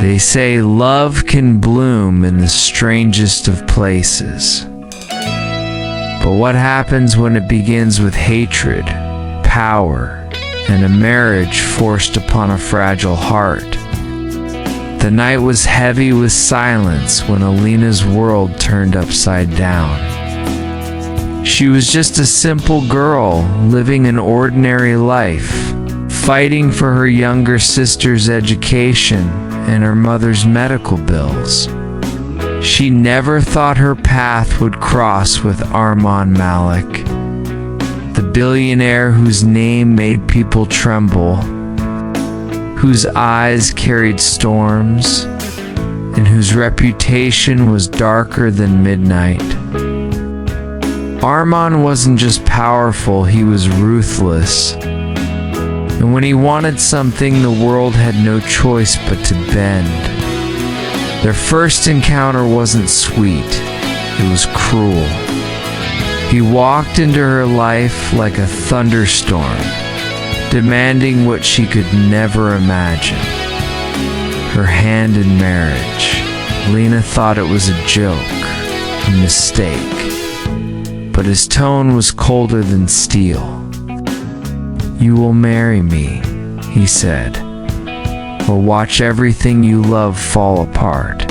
They say love can bloom in the strangest of places. But what happens when it begins with hatred, power, and a marriage forced upon a fragile heart? The night was heavy with silence when Alina's world turned upside down. She was just a simple girl living an ordinary life, fighting for her younger sister's education and her mother's medical bills. She never thought her path would cross with Armand Malik, the billionaire whose name made people tremble, whose eyes carried storms, and whose reputation was darker than midnight. Armand wasn't just powerful, he was ruthless. And when he wanted something, the world had no choice but to bend. Their first encounter wasn't sweet, it was cruel. He walked into her life like a thunderstorm, demanding what she could never imagine. Her hand in marriage. Lena thought it was a joke, a mistake. But his tone was colder than steel. "You will marry me," he said, "or watch everything you love fall apart."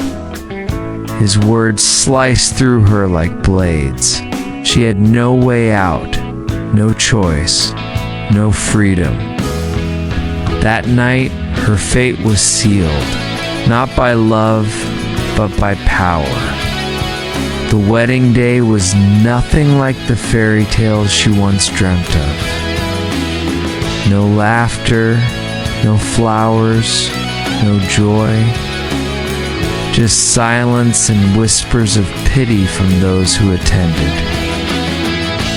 His words sliced through her like blades. She had no way out, no choice, no freedom. That night, her fate was sealed, not by love, but by power. The wedding day was nothing like the fairy tales she once dreamt of. No laughter, no flowers, no joy, just silence and whispers of pity from those who attended.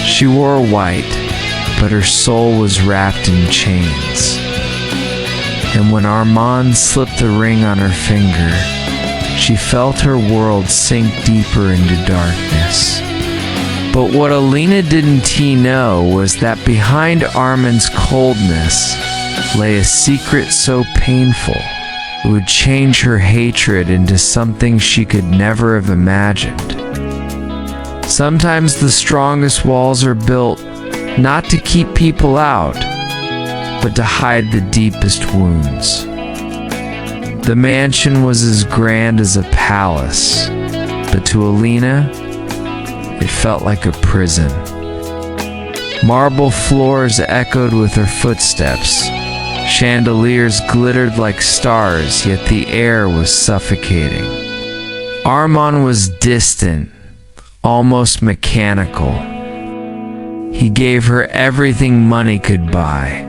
She wore white, but her soul was wrapped in chains. And when Armand slipped the ring on her finger, she felt her world sink deeper into darkness. But what Alina didn't know was that behind Armand's coldness lay a secret so painful it would change her hatred into something she could never have imagined. Sometimes the strongest walls are built not to keep people out, but to hide the deepest wounds. The mansion was as grand as a palace, but to Alina, it felt like a prison. Marble floors echoed with her footsteps. Chandeliers glittered like stars, yet the air was suffocating. Armand was distant, almost mechanical. He gave her everything money could buy: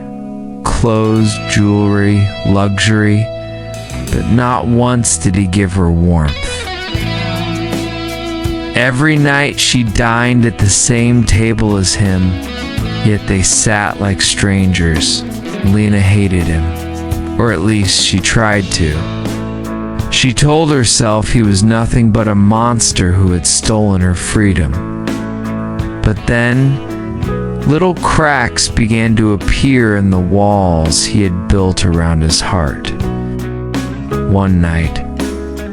clothes, jewelry, luxury, but not once did he give her warmth. Every night she dined at the same table as him, yet they sat like strangers. Lena hated him, or at least she tried to. She told herself he was nothing but a monster who had stolen her freedom. But then, little cracks began to appear in the walls he had built around his heart. One night,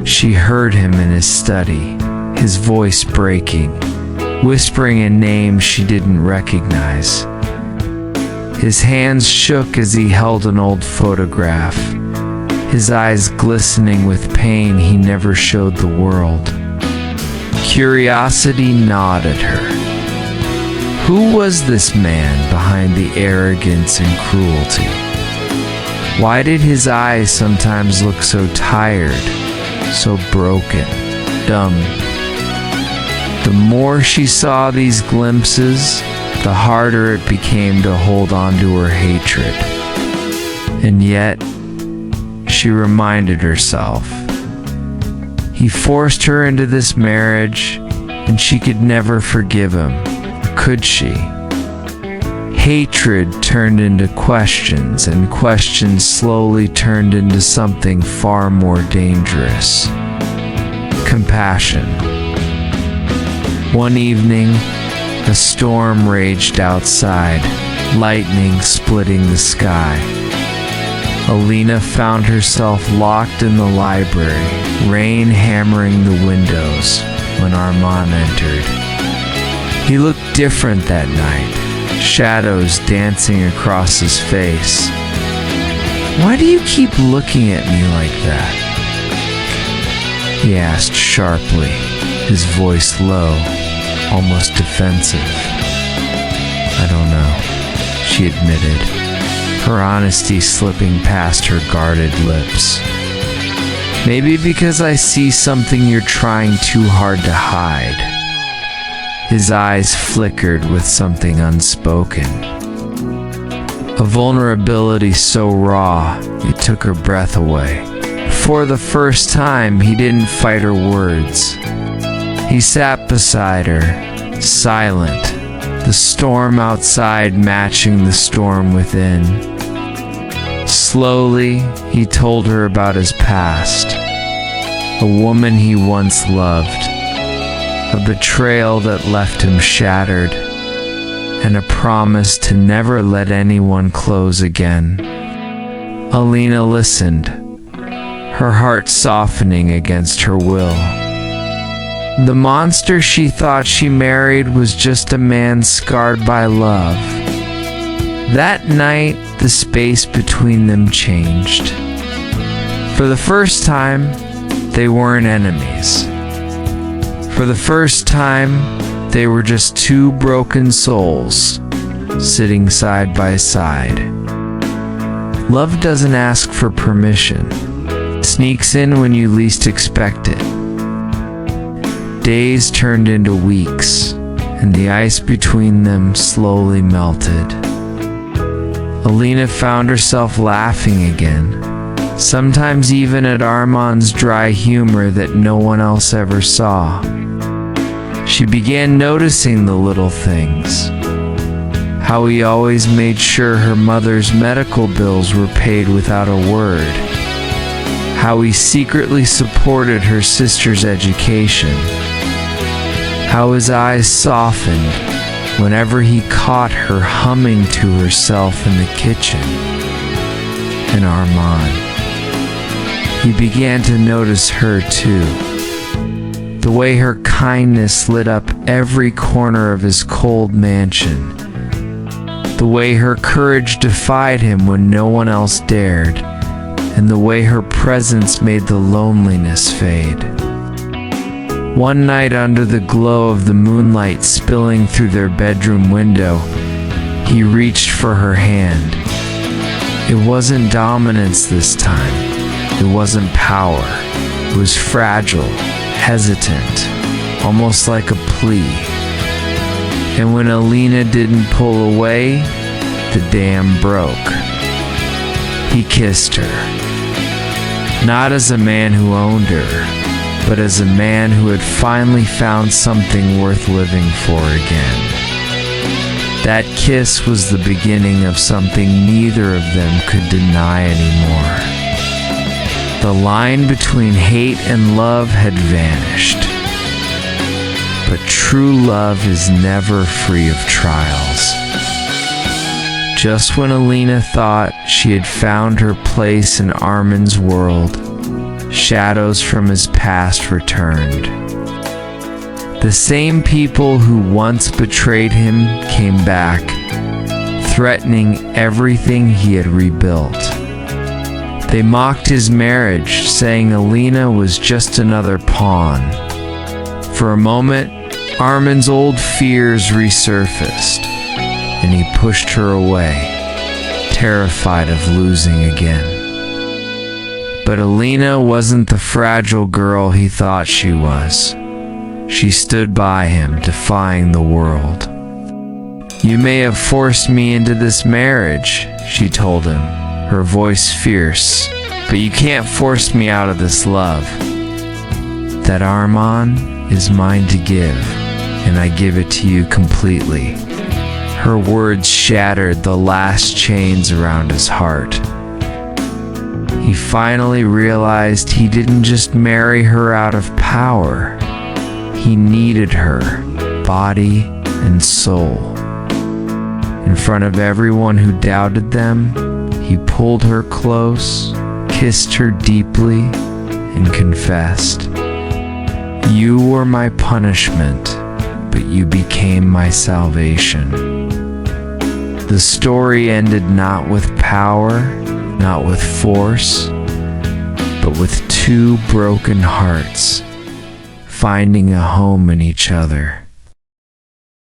she heard him in his study, his voice breaking, whispering a name she didn't recognize. His hands shook as he held an old photograph, his eyes glistening with pain he never showed the world. Curiosity gnawed at her. Who was this man behind the arrogance and cruelty? Why did his eyes sometimes look so tired, so broken, dumb? The more she saw these glimpses, the harder it became to hold on to her hatred. And yet, she reminded herself, he forced her into this marriage, and she could never forgive him, could she? Hatred turned into questions, and questions slowly turned into something far more dangerous: compassion. One evening, a storm raged outside, lightning splitting the sky. Alina found herself locked in the library, rain hammering the windows when Armand entered. He looked different that night, shadows dancing across his face. "Why do you keep looking at me like that?" he asked sharply, his voice low, almost defensive. "I don't know," she admitted, her honesty slipping past her guarded lips. "Maybe because I see something you're trying too hard to hide." His eyes flickered with something unspoken. A vulnerability so raw, it took her breath away. For the first time, he didn't fight her words. He sat beside her, silent, the storm outside matching the storm within. Slowly, he told her about his past, a woman he once loved, a betrayal that left him shattered, and a promise to never let anyone close again. Alina listened, her heart softening against her will. The monster she thought she married was just a man scarred by love. That night, the space between them changed. For the first time, they weren't enemies. For the first time, they were just two broken souls, sitting side by side. Love doesn't ask for permission. It sneaks in when you least expect it. Days turned into weeks, and the ice between them slowly melted. Alina found herself laughing again, sometimes even at Armand's dry humor that no one else ever saw. She began noticing the little things, how he always made sure her mother's medical bills were paid without a word, how he secretly supported her sister's education, how his eyes softened whenever he caught her humming to herself in the kitchen. And Armand, he began to notice her too. The way her kindness lit up every corner of his cold mansion. The way her courage defied him when no one else dared. And the way her presence made the loneliness fade. One night, under the glow of the moonlight spilling through their bedroom window, he reached for her hand. It wasn't dominance this time. It wasn't power. It was fragile, hesitant, almost like a plea. And when Alina didn't pull away, the dam broke. He kissed her, not as a man who owned her, but as a man who had finally found something worth living for again. That kiss was the beginning of something neither of them could deny anymore. The line between hate and love had vanished. But true love is never free of trials. Just when Alina thought she had found her place in Armand's world, shadows from his past returned. The same people who once betrayed him came back, threatening everything he had rebuilt. They mocked his marriage, saying Alina was just another pawn. For a moment, Armand's old fears resurfaced, and he pushed her away, terrified of losing again. But Alina wasn't the fragile girl he thought she was. She stood by him, defying the world. "You may have forced me into this marriage," she told him, her voice fierce, "but you can't force me out of this love. That Armand is mine to give, and I give it to you completely." Her words shattered the last chains around his heart. He finally realized he didn't just marry her out of power. He needed her, body and soul. In front of everyone who doubted them, He pulled her close, kissed her deeply, and confessed, "You were my punishment, but you became my salvation." The story ended not with power, not with force, but with two broken hearts finding a home in each other.